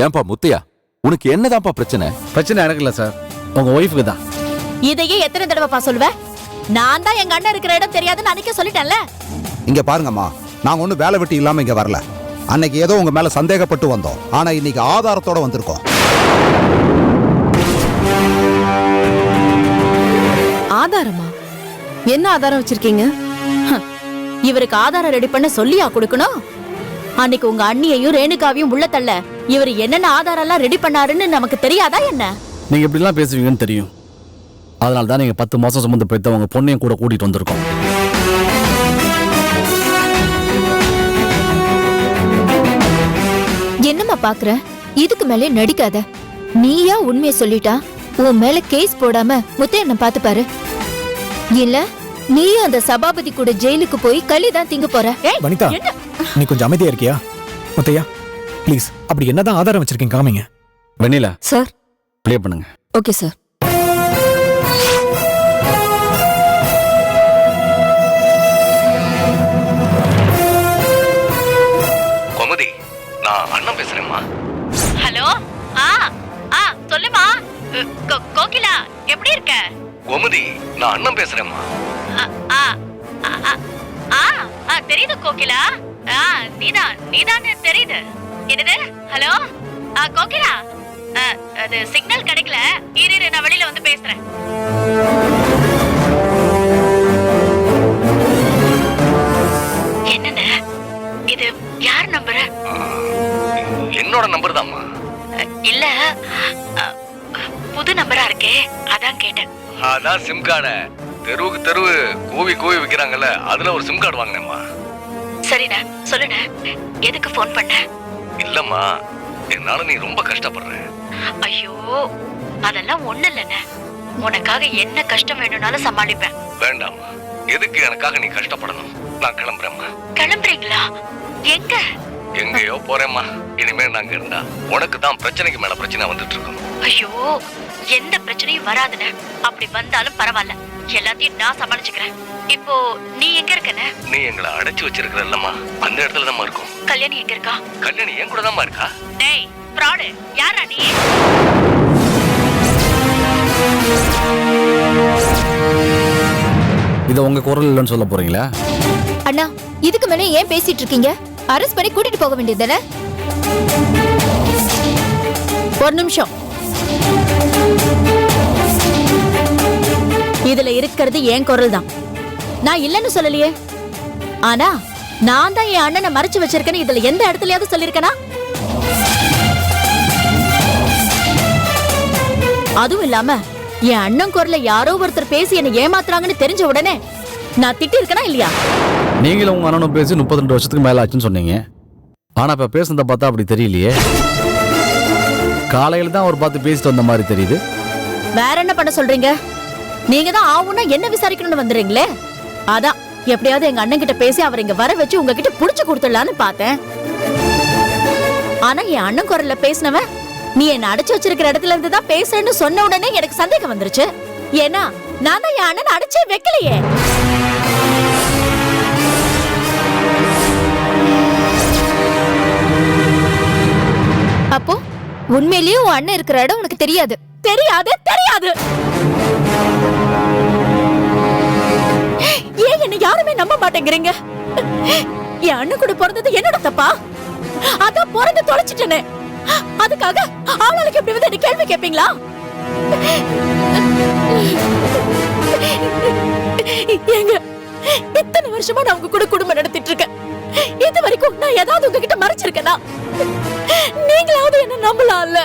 ஏன்பா முத்தையா, உனக்கு என்னதான்ப்பா பிரச்சனை? பிரச்சனை எனக்கு இல்ல சார், உங்க ஒய்ஃபுக்கு தான். இதையே எத்தனை தடவைப்பா சொல்லுவேன்? நான் தான் எங்க அண்ணன் இருக்கிற இடம் தெரியாதுன்னு அன்னைக்கே சொல்லிட்டேன்ல. இங்க பாருங்கம்மா, நாங்க ஒன்றும் வேலை வெட்டி இல்லாம இங்க வரல. அன்னைக்கு ஏதோ உங்க மேல சந்தேகப்பட்டு வந்தோம். ஆனா இன்னைக்கு ஆதாரத்தோட வந்திருக்கோம். ஆதாரமா? என்ன ஆதாரம் வச்சிருக்கீங்க? இவருக்கு ஆதாரம் ரெடி பண்ண சொல்லியா கொடுக்கணும்? அன்னைக்கு உங்க அண்ணியையும் ரேணுகாவையும் உள்ள தள்ள இவர் என்னென்ன ஆதாரம் எல்லாம் ரெடி பண்ணாருன்னு நமக்கு தெரியாதா என்ன? நீங்க இப்படிலாம் பேசுவீங்கன்னு தெரியும். அதனால தான் நீங்க 10 மாசம் சுமந்து பெற்ற உங்க பொண்ணையும் கூட கூட்டிட்டு வந்திருக்கோம். என்னம்மா பாக்குற? இதுக்கு மேலே நடிக்காத. நீயா உண்மையை சொல்லிட்டா உன் மேல கேஸ் போடாம முத்தையண்ணன் பாத்து பாரு. இல்ல நீயும் அந்த சபாபதி கூட ஜெயிலுக்கு போய் களிதான் திங்க போற. வனிதா, நீ கொஞ்சம் அமைதியா இருக்கியா? முத்தையா ப்ளீஸ், அப்படி என்னதான் ஆதாரம் வச்சிருக்கீங்க காமிங்க. வெண்ணிலா சார் ப்ளே பண்ணுங்க. Okay sir. கோமதி, நான் அண்ணன் பேசுறேம்மா. ஹலோ. சொல்லுமா. கோகிலா எப்படி இருக்க? கோமதி, நான் அண்ணன் பேசுறேம்மா. தெரியுது கோகிலா. நீதான் தெரியுது. என்னது? ஹலோ கோகிலா, அது சிக்னல் கிடைக்கல. இரு, நான் வெளியில வந்து பேசுறேன். என்னன்னு? இது யார் நம்பரு? என்னோட நம்பர் தான்மா. இல்ல, புது நம்பரா இருக்கே, அதான் கேட்டேன். அதான் சிம் கார்டை தெருவுக்கு தெருவு கூவி கூவி விக்கிறாங்கல்ல, அதுல ஒரு சிம் கார்டு வாங்கினேம்மா. சரிண்ணா, சொல்லுண்ணா, எதுக்கு போன் பண்ண? இல்லம்மா, என்னால நீ ரொம்ப கஷ்டப்படுற. ஐயோ, அதெல்லாம் ஒண்ணு இல்லண்ணே. உனக்காக என்ன கஷ்டம் வேணும்னாலும் சமாளிப்பேன். வேண்டாம்மா, எதுக்கு எனக்காக நீ கஷ்டப்படணும்? நான் கிளம்புறேம்மா. கிளம்புறீங்களா? எங்க? எங்கேயோ போறேம்மா. இனிமே நாங்க இருந்தா உனக்கு தான் பிரச்சனைக்கு மேல பிரச்சனை வந்துட்டு இருக்கும். ஐயோ, எந்த பிரச்சனையும் வராதுன்னு. அப்படி வந்தாலும் பரவாயில்ல, எல்லாத்தையும் நான் சமாளிச்சுக்கிறேன். இப்போ நீ எங்க இருக்கன? நீ எங்களை அடைச்சு வச்சிருக்கிறல்லம்மா, அந்த இடத்துல தான் இருக்கும். கல்யாணி எங்க இருக்கா? கல்யாணி என் கூட தான் இருக்கா. டேய் ஃப்ராடு, யாரா நீ? இத உங்க குரல் இல்லைன்னு சொல்ல போறீங்களா? அண்ணா, இதுக்கு மேலே ஏன் பேசிட்டு இருக்கீங்க? அரெஸ்ட் பண்ணி கூட்டிட்டு போக வேண்டியதுதானே? ஒரு நிமிஷம். இதுல இருக்கிறது என் குரல் தான். நான் இல்லன்னு சொல்லலையே. ஆனா நான் தான் என் அண்ணனை மறைச்சு வச்சிருக்கேன்னு இதுல எந்த இடத்துலயாவது சொல்லிருக்கனா? அதுவும் இல்லாம என் அண்ணன் குரல்ல யாரோ ஒருத்தர் பேசி என்ன ஏமாத்துறாங்கன்னு தெரிஞ்ச உடனே நான் திட்டி இருக்கனா இல்லையா? நீங்களும் உங்க அண்ணனும் பேசி 32 வருஷத்துக்கு மேல ஆச்சுன்னு சொன்னீங்க. ஆனா இப்ப பேசுனத பார்த்தா அப்படி தெரியலையே. காலையில தான் அவர் பார்த்து பேசிட்டு வந்த மாதிரி தெரியுது. வேற என்ன பண்ண சொல்றீங்க? நீங்க தான் ஆவுன்னா என்ன விசாரிக்கணும்னு வந்துறீங்களே. அதான் எப்படியாவது எங்க அண்ணன் கிட்ட பேசி அவர் இங்க வர வச்சு உங்ககிட்ட புடிச்சு கொடுத்துடலான்னு பார்த்தேன். ஆனா என் அண்ணன் குரல்ல பேசினவன் நீ என்ன அடைச்சு வச்சிருக்கிற இடத்துல இருந்து தான் பேசுறேன்னு சொன்ன உடனே எனக்கு சந்தேகம் வந்துருச்சு. ஏன்னா நான் தான் என் அண்ணன் அடைச்சே வைக்கலையே. அப்போ உண்மையிலேயே உன் அண்ணன் இருக்கிற இடம் உனக்கு தெரியாது? தெரியாது. ஏன் என்ன யாருமே நம்ப மாட்டேங்கிறீங்க? என் அண்ணன் கூட பிறந்தது என்னோட தப்பா? அதான் பிறந்து தொலைச்சிட்டேனே. அதுக்காக ஆளாளுக்கு எப்படி வந்து என்ன கேள்வி கேட்பீங்களா? ஏங்க, இத்தனை வருஷமா நான் உங்க கூட குடும்பம் நடத்திட்டு இருக்கேன். இது வரைக்கும் நான் ஏதாவது உங்ககிட்ட மறைச்சிருக்கேனா? நீங்களாவது என்ன நம்பலாம்ல?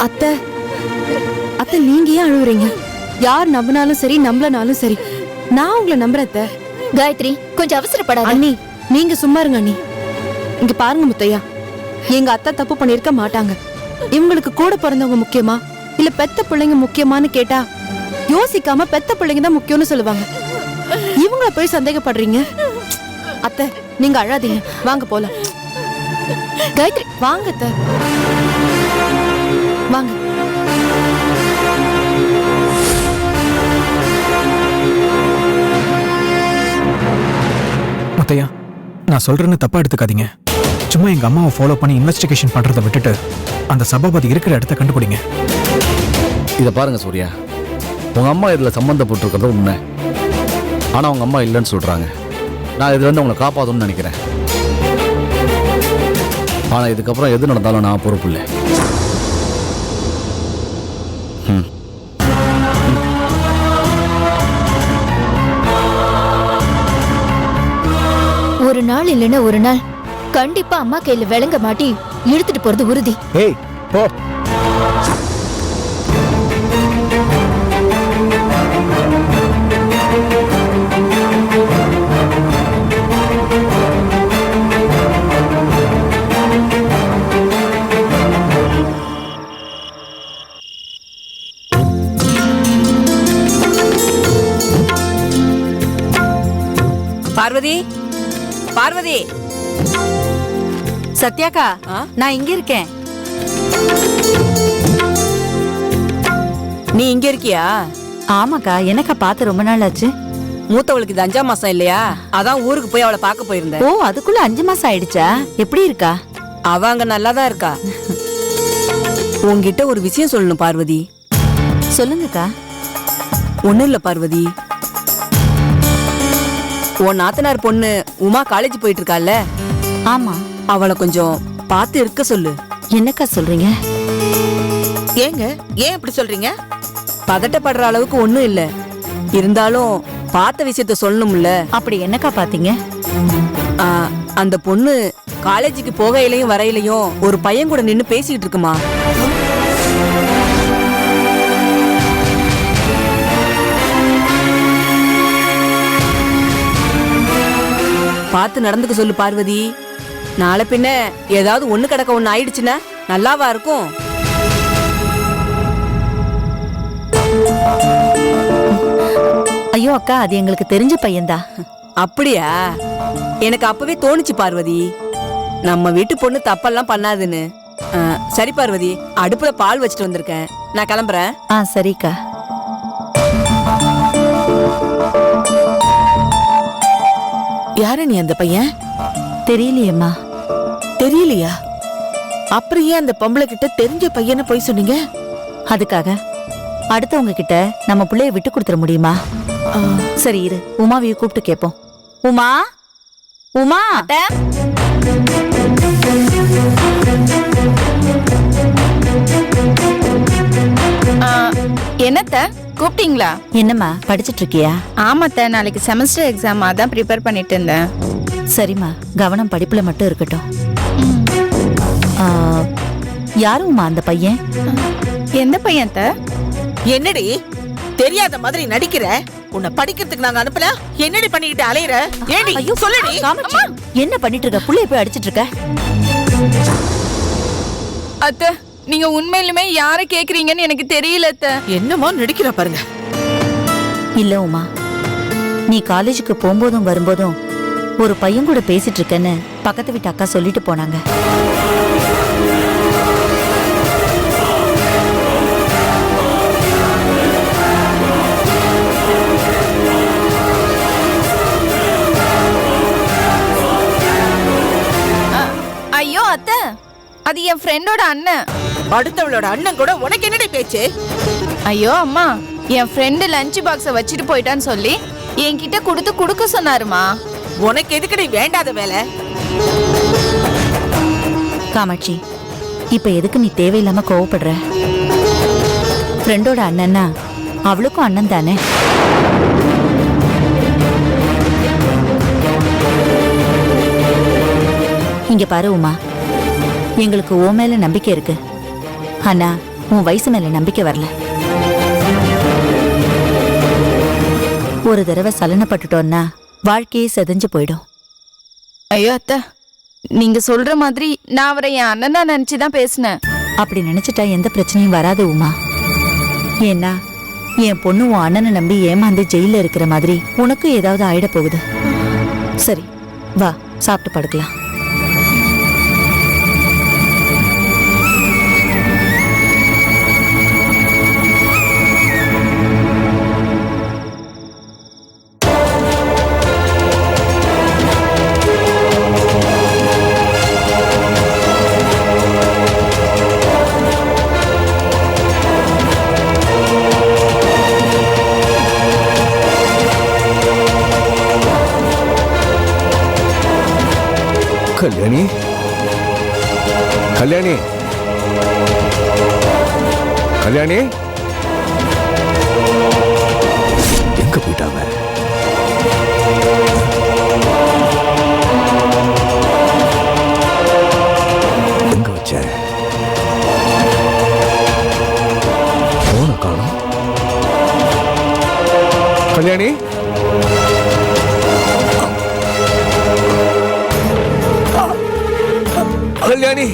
அத்தை, அத்தை நீங்க ஏன் அழுவுறீங்க? யார் நம்பினாலும் சரி நம்பலனாலும் சரி, நான் உங்களை நம்புறேன் அத்தை. காயத்ரி, கொஞ்சம் அவசரப்படாத. அண்ணி, நீங்க சும்மா இருங்க அண்ணி. இங்க பாருங்க முத்தையா, எங்க அத்தை தப்பு பண்ணிருக்க மாட்டாங்க. இவங்களுக்கு கூட பிறந்தவங்க முக்கியமா இல்ல பெத்த பிள்ளைங்க முக்கியமான்னு கேட்டா யோசிக்காம பெத்த பிள்ளைங்க தான் முக்கியம்னு சொல்லுவாங்க. இவங்கள போய் சந்தேகப்படுறீங்க. அத்தை நீங்க அழாதீங்க, வாங்க போலாம். காயத்ரி, வாங்க அத்தை, வாங்க. முத்தையா, நான் சொல்றேன்னு தப்பா எடுத்துக்காதீங்க. சும்மா எங்க அம்மாவை ஃபாலோ பண்ணி இன்வெஸ்டிகேஷன் பண்றதை விட்டுட்டு அந்த சபாபதி இருக்கிற இடத்த கண்டுபிடிங்க. இதை பாருங்க சூர்யா, உங்க அம்மா இதுல சம்மந்தப்பட்டிருக்கிறது உண்மை. ஆனா உங்க அம்மா இல்லைன்னு சொல்றாங்க. நான் இதுல இருந்து உங்களை காப்பாற்றணும்னு நினைக்கிறேன். ஆனா இதுக்கப்புறம் எது நடந்தாலும் நான் பொறுப்பு இல்லை. ஒரு நாள் இல்லைன்னா ஒரு நாள் கண்டிப்பா அம்மா கையில விளங்க மாட்டி இழுத்துட்டு போறது உறுதி. ஏய் போ. பார்வதி, பார்வதி, சத்யாக்கா, நான் இங்க இருக்கேன். நீ இங்க இருக்கியா? ஆமாக்கா, எனக்கா பார்த்து ரொம்ப நாள் ஆச்சு. மூத்தவளுக்கு இது 5ஆம் மாசம் இல்லையா, அதான் ஊருக்கு போய் அவளை பார்க்க போயிருந்தேன். ஓ, அதுக்குள்ள 5 மாசம் ஆயிடுச்சா? எப்படி இருக்கா? அவ அங்க நல்லாதான் இருக்கா. உன்கிட்ட ஒரு விஷயம் சொல்லணும் பார்வதி. சொல்லுங்கக்கா. ஒண்ணும் இல்ல பார்வதி, உன் நாத்தனார் பொண்ணு உமா காலேஜ் போயிட்டு இருக்கால, ஆமா, அவளை கொஞ்சம் பார்த்து இருக்க சொல்லு. என்னக்கா சொல்றீங்க? ஏங்க, ஏன் இப்படி சொல்றீங்க? பதட்டப்படுற அளவுக்கு ஒண்ணும் இல்ல, இருந்தாலும் பார்த்த விஷயத்த சொல்லணும்ல. அப்படி என்னக்கா பாத்தீங்க? அந்த பொண்ணு காலேஜுக்கு போகையிலையும் வரையிலையும் ஒரு பையன் கூட நின்னு பேசிக்கிட்டு இருக்குமா. பார்த்து நடந்துக்க சொல்லு பார்வதி. நாளை பின்ன ஏதாவது ஒண்ணு கிடக்க ஒண்ணு ஆயிடுச்சுன்னா நல்லாவா இருக்கும்? ஐயோ அக்கா, அது எங்களுக்கு தெரிஞ்ச பையன்தா. அப்படியா? எனக்கு அப்பவே தோணுச்சு பார்வதி, நம்ம வீட்டு பொண்ணு தப்பெல்லாம் பண்ணாதுன்னு. சரி பார்வதி, அடுப்புல பால் வச்சுட்டு வந்திருக்கேன், நான் கிளம்புறேன். சரிக்கா. யாரு நீ அந்த பையன்? தெரியலையேம்மா. தெரியலையா? அப்புறம் ஏன் அந்த பொம்பளை கிட்ட தெரிஞ்ச பையனை போய் சொன்னீங்க? அதுக்காக அடுத்தவங்க கிட்ட நம்ம பிள்ளைய விட்டு கொடுத்துட முடியுமா? சரி இரு, உமாவைய கூப்பிட்டு கேட்போம். உமா, உமா. என்னத்த கூப்பிட்டீங்களா? என்னம்மா படிச்சிட்டு இருக்கியா? ஆமாத்த, நாளைக்கு செமஸ்டர் எக்ஸாம், அதான் ப்ரிப்பேர் பண்ணிட்டு இருந்தேன். சரிம்மா, கவனம் படிப்புல மட்டும் இருக்கட்டும். யாரும்மா அந்த பையன்? எந்த பையன்? என்னடி தெரியாத மாதிரி நடிக்கிற? உன்னை படிக்கிறதுக்கு நாங்க அனுப்பல, என்னடி பண்ணிக்கிட்டு அலையற? ஏடி சொல்லுடி. என்ன பண்ணிட்டு இருக்க? புள்ளைய போய் அடிச்சிட்டு இருக்க? அத்த, நீங்க உண்மையிலுமே யார கேக்குறீங்கன்னு எனக்கு தெரியல அத்த. என்னமோ நடிக்கிற பாருங்க. இல்ல உமா, நீ காலேஜுக்கு போகும்போதும் வரும்போதும் ஒரு பையன் கூட பேசிட்டு இருக்கன்னு பக்கத்து வீட்டு அக்கா சொல்லிட்டு போனாங்க. ஐயோ அத்த, அது என் ஃப்ரெண்டோட அண்ணன். அடுத்தவளோட அண்ணன் கூட உனக்கு என்னடி பேச்சு? ஐயோ அம்மா, என் ஃப்ரெண்டு லஞ்ச் பாக்ஸ வச்சுட்டு போயிட்டான்னு சொல்லி என்கிட்ட கொடுக்க சொன்னாருமா. உனக்கு எதுக்கடி வேண்டாத வேலை? காமாட்சி, இப்ப எதுக்கு நீ தேவையில்லாம கோவப்படுற? ஃப்ரெண்டோட அண்ணன்னா அவளுக்கும் அண்ணன் தானே. இங்க பாரு உமா, எங்களுக்கு உன் மேல நம்பிக்கை இருக்கு, ஆனா உன் வயசு மேல நம்பிக்கை வரல. ஒரு தடவை சலனப்பட்டுட்டோம்னா வாழ்க்கையே செதஞ்சு போயிடும். ஐயோ அத்த, நீங்க சொல்ற மாதிரி நான் அவரை என் அண்ணனா நினைச்சுதான் பேசினேன். அப்படி நினைச்சிட்டா எந்த பிரச்சனையும் வராது உமா. ஏன்னா என் பொண்ணு உன் அண்ணனை நம்பி ஏமாந்து ஜெயில இருக்கிற மாதிரி உனக்கும் ஏதாவது ஆயிட போகுது. சரி வா, சாப்பிட்டு படுக்கலாம். கல்யாணி கல்யாணி கல்யாணி எங்க போயிட்டாங்க? எங்க வச்ச போன காணும்? கல்யாணி கல்யாணி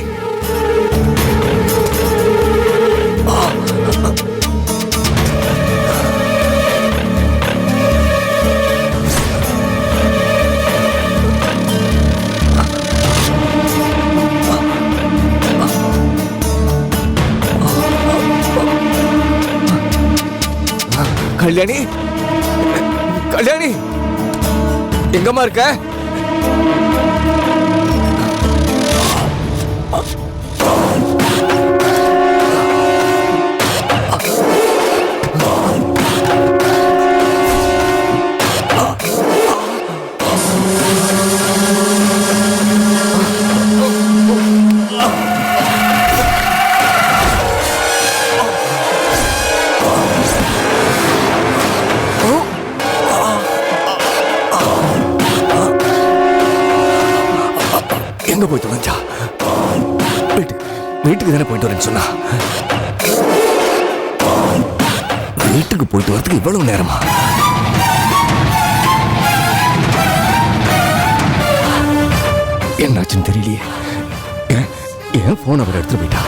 கல்யாணி கல்யாணி எங்கம்மா இருக்க? எங்க போய் தொலைஞ்சா? வீட்டுக்கு தானே போயிட்டு வரேன்னு சொன்னா. வீட்டுக்கு போயிட்டு வரதுக்கு இவ்வளவு நேரமா? என்னாச்சுன்னு தெரியலையே. ஏன் போன் அவர் எடுத்துட்டு போயிட்டா?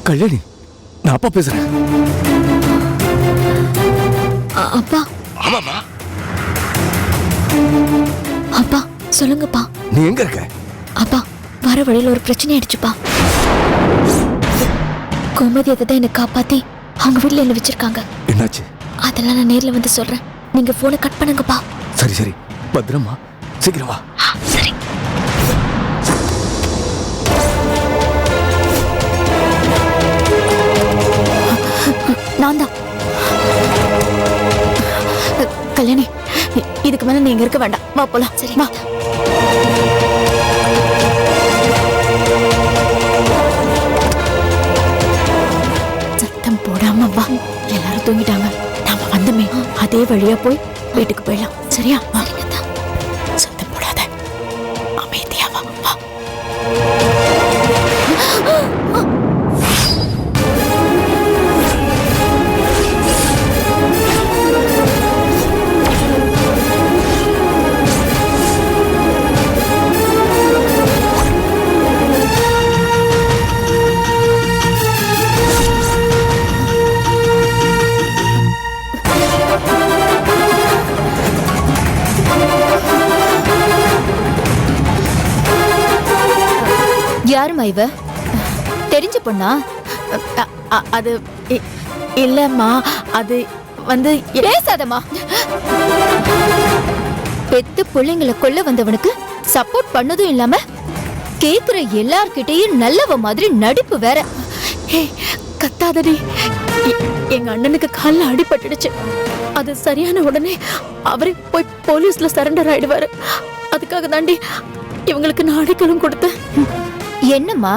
கல்யாணி, நான் அப்பா பேசுறேன். அப்பா. ஆமாமா. அப்பா சொல்லுங்கப்பா. நீ எங்க இருக்க? அப்பா வர வழியில ஒரு பிரச்சனை ஆயிடுச்சுப்பா. கோமதி அதை தான் என்னை காப்பாத்தி அவங்க வீட்டுல என்ன வச்சிருக்காங்க. என்னாச்சு? அதெல்லாம் நான் நேர்ல வந்து சொல்றேன். நீங்க போனை கட் பண்ணுங்கப்பா. சரி சரி, பத்திரமா, சீக்கிரமா. சரி. நான் தான். கல்யாணி, இதுக்கு மேல நீங்க இருக்க வேண்டாம். வா போலாம். சரி வா. சத்தம் போடாம வா. எல்லாரும் தூங்கிட்டாங்க. நாம வந்தமே அதே வழியா போய் வீட்டுக்கு போயிடலாம். சரியா? சத்தம் போடாத, அமைதியா வா. வா. யாருமா இவ? தெரிஞ்ச பொண்ணா? அது இல்லம்மா, அது வந்து பேசாதம்மா. பெத்து பிள்ளைங்களை கொல்ல வந்தவனுக்கு சப்போர்ட் பண்ணதும் இல்லாம கேக்குற எல்லார்கிட்டயும் நல்லவ மாதிரி நடிப்பு வேற. கத்தாதடி. எங்க அண்ணனுக்கு கால்ல அடிபட்டுடுச்சு. அது சரியான உடனே அவரே போய் போலீஸ்ல சரண்டர் ஆயிடுவாரு. அதுக்காக தாண்டி இவங்களுக்கு நான் அடைக்கலும் கொடுத்தேன். என்னம்மா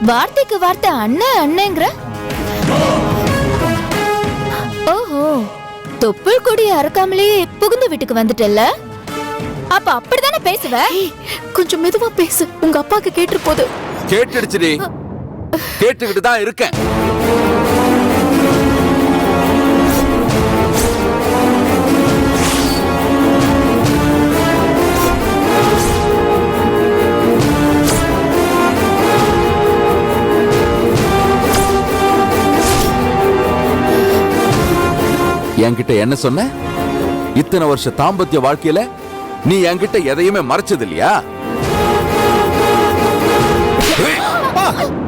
வார்த்தைக்கு வார்த்தை அண்ணன் அண்ணங்கிற? ஓஹோ, தொப்புள் கொடி அறுக்காமலே புகுந்த வீட்டுக்கு வந்துட்டல்ல? அப்ப அப்படிதானே பேசுவ? கொஞ்சம் மெதுவா பேசு, உங்க அப்பாக்கு கேட்டு போது. கேட்டுடுச்சுடி, கேட்டுக்கிட்டு தான் இருக்கேன். என்கிட்ட என்ன சொன்ன? இத்தனை வருஷ தாம்பத்திய வாழ்க்கையில நீ என்கிட்ட எதையுமே மறைச்சது இல்லையா?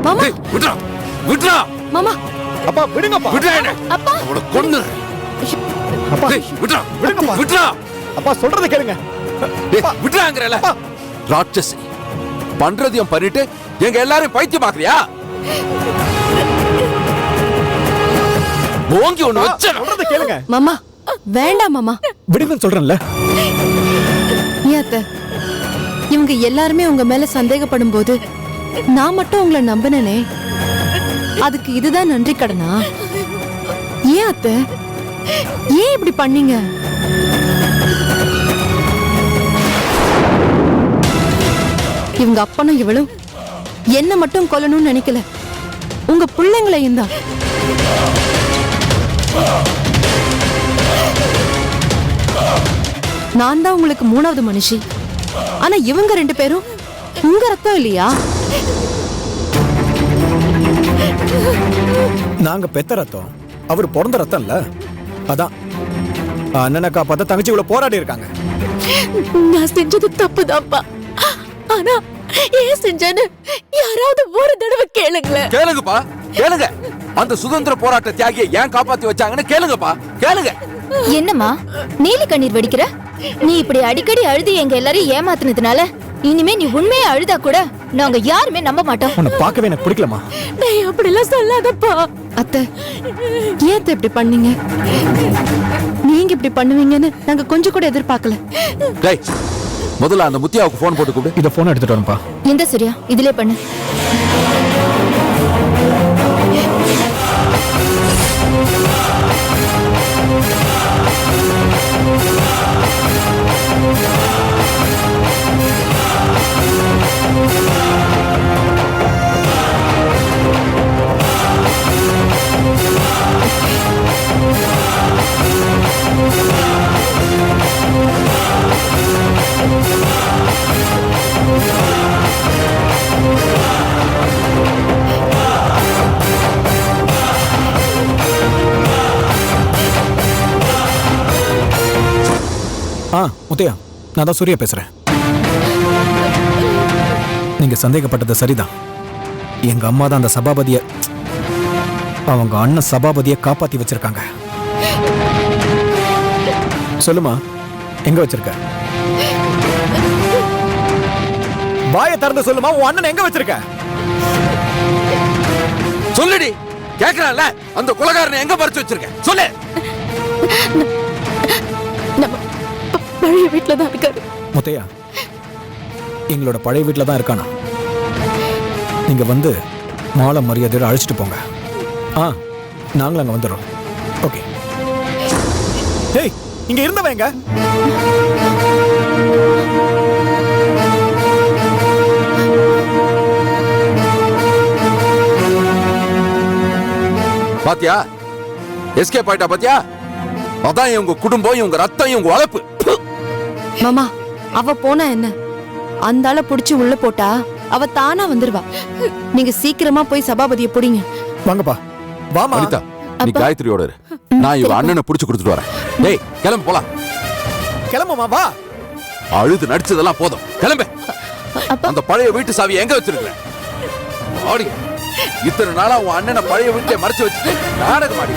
மாமா விட்றா விட்றா. மாமா அப்பா விடுங்கப்பா. விட்றா என்ன? அப்பா அவளை கொன்னு. அப்பா விட்றா விடுங்கப்பா. விட்றா. அப்பா சொல்றத கேளுங்க. விட்றாங்கறல. ராட்சசி பண்றதையும் பண்ணிட்டு எங்க எல்லாரும் பைத்தியமாக்குறியா? ஓங்கி ஒண்ணு வச்ச. சொல்றத கேளுங்க. மாமா வேண்டாம் மாமா. விடுங்கன்னு சொல்றேன்ல. ஏத்த இவங்க எல்லாருமே உங்க மேல சந்தேகப்படும் போது நான் மட்டும் உங்களை நம்பினேனே, அதுக்கு இதுதான் நன்றி கடனா? ஏன் அத்த, ஏன் இப்படி பண்ணீங்க? இவங்க அப்பனும் இவளும் என்ன மட்டும் கொல்லணும்னு நினைக்கல, உங்க பிள்ளைங்களையும் தான். நான் தான் உங்களுக்கு மூணாவது மனுஷி, ஆனா இவங்க ரெண்டு பேரும் உங்க ரத்தம் இல்லையா? நாங்க பெத்த ரத்தம், அவர் பிறந்த ரத்தம் இல்ல. அதான் அண்ணனை காப்பாத்த தங்கச்சி இவ்வளவு போராடி இருக்காங்க. நான் செஞ்சது தப்புதான்ப்பா. ஆனா ஏன் செஞ்சேன்னு யாராவது ஒரு தடவை கேளுங்களேன். கேளுங்கப்பா கேளுங்க. அந்த சுதந்திர போராட்ட தியாகியை ஏன் காப்பாத்தி வச்சாங்கன்னு கேளுங்கப்பா கேளுங்க. என்னம்மா நீலி கண்ணீர் வடிக்கிற? நீ இப்படி அடிக்கடி அழுது எங்க எல்லாரையும் ஏமாத்துனதுனால இனிமே நீ உண்மையா அழுதா கூட நாங்க யாருமே நம்ப மாட்டோம். உன்னை பார்க்கவே எனக்கு பிடிக்கலமா. டேய் அப்படிலாம் சொல்லாதப்பா. அத்தை ஏன் இப்படி பண்ணீங்க? நீங்க இப்படி பண்ணுவீங்கன்னு நாங்க கொஞ்சம் கூட எதிர்பார்க்கல. டேய் முதல்ல அந்த முத்தியாவுக்கு போன் போட்டு கூப்பிடு. இத போன் எடுத்துட்டு வரேன்ப்பா. இந்த சூர்யா இதுலயே பண்ணு. முத்தையா, நான் தான் சூர்யா பேசுறேன். நீங்க சந்தேகப்பட்டது சரிதான். எங்க அம்மா தான் அந்த சபாபதிய, அவங்க அண்ணன் சபாபதியை காப்பாத்தி வச்சிருக்காங்க. சொல்லுமா, எங்க வச்சிருக்க? வாயை திறந்து சொல்லுமா, உன் அண்ணன் எங்க வச்சிருக்க? சொல்லுடி. கேக்குறான்ல, அந்த கொலைகாரனை எங்க பறிச்சு வச்சிருக்க சொல்லு. பழைய வீட்டுல தான் இருக்காரு. முத்தையா, எங்களோட பழைய வீட்டுல தான் இருக்கானா? நீங்க வந்து மாலை மரியாதையோட அழைச்சிட்டு போங்க. நாங்களும் அங்க வந்துடுறோம். ஓகே. ஏய், இங்க இருந்தவங்க பாத்தியா? எஸ்கேப் ஆயிட்டா பாத்தியா? அதான் இவங்க குடும்பம், இவங்க ரத்தம், இவங்க வளர்ப்பு. மாமா அவ போனா என்ன? அந்த ஆளை புடிச்சு உள்ள போட்டா அவ தானா வந்துருவா. நீங்க சீக்கிரமா போய் சபாபதியை புடிங்க. வாங்கப்பா. வாமா. அனிதா, நீ காயத்ரியோட இரு. நான் இவ அண்ணனை புடிச்சு கொடுத்துட்டு வரேன். டேய் கிளம்பு போலாம். கிளம்புமா வா. அழுது நடிச்சதெல்லாம் போதும், கிளம்பு. அந்த பழைய வீட்டு சாவி எங்க வச்சிருக்க? ஆடி இத்தனை நாளா உன் அண்ணனை பழைய வீட்டை மறைச்சு வச்சுட்டு நாடகம் ஆடி.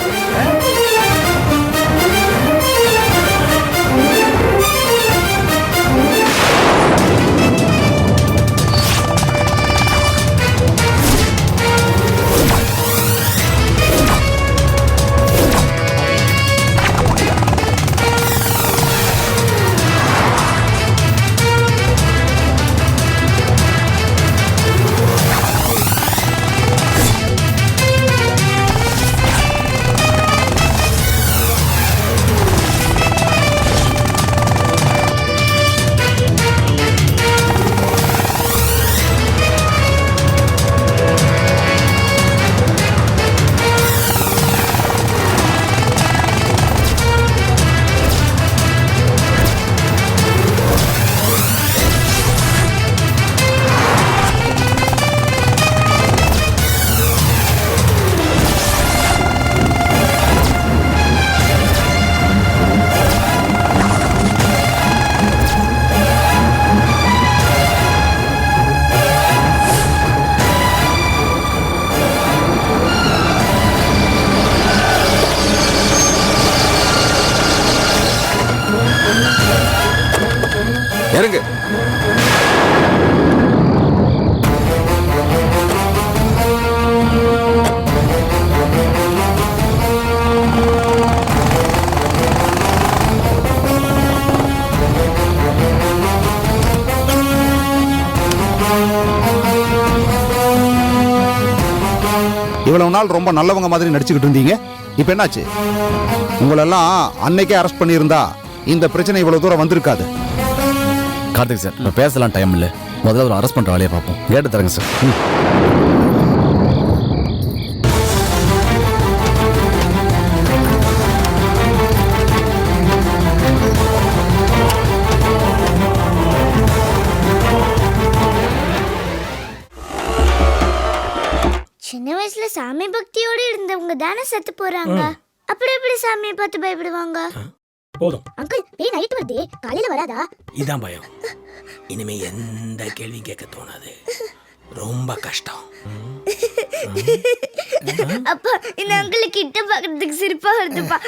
இறங்கு. இவ்வளவு நாள் ரொம்ப நல்லவங்க மாதிரி நடிச்சுக்கிட்டு இருந்தீங்க, இப்ப என்னாச்சு? உங்களெல்லாம் அன்னைக்கே அரெஸ்ட் பண்ணியிருந்தா இந்த பிரச்சனை இவ்வளவு தூரம் வந்திருக்காது. கார்த்திக் சார், இப்போ பேசலாம் டைம் இல்லை. முதல்ல ஒரு அரெஸ்ட் பண்ணுற வேலையை பார்ப்போம். கேட்டு தரேங்க சார். சின்ன வயசுல சாமி பக்தியோட இருந்தவங்க தானே செத்து போறாங்க. அப்படி எப்படி சாமியை பார்த்து பயப்படுவாங்க? போதும் அங்கிள், பேய் நைட் வருதே, காலையில வராதா? இதான் பயம். இனிமே எந்த கேள்வி கேட்க தோணாது. ரொம்ப கஷ்டம். அப்பா, இந்த அங்கிள் கிட்ட பாக்குறதுக்கு சிரிப்பா வருதுப்பா.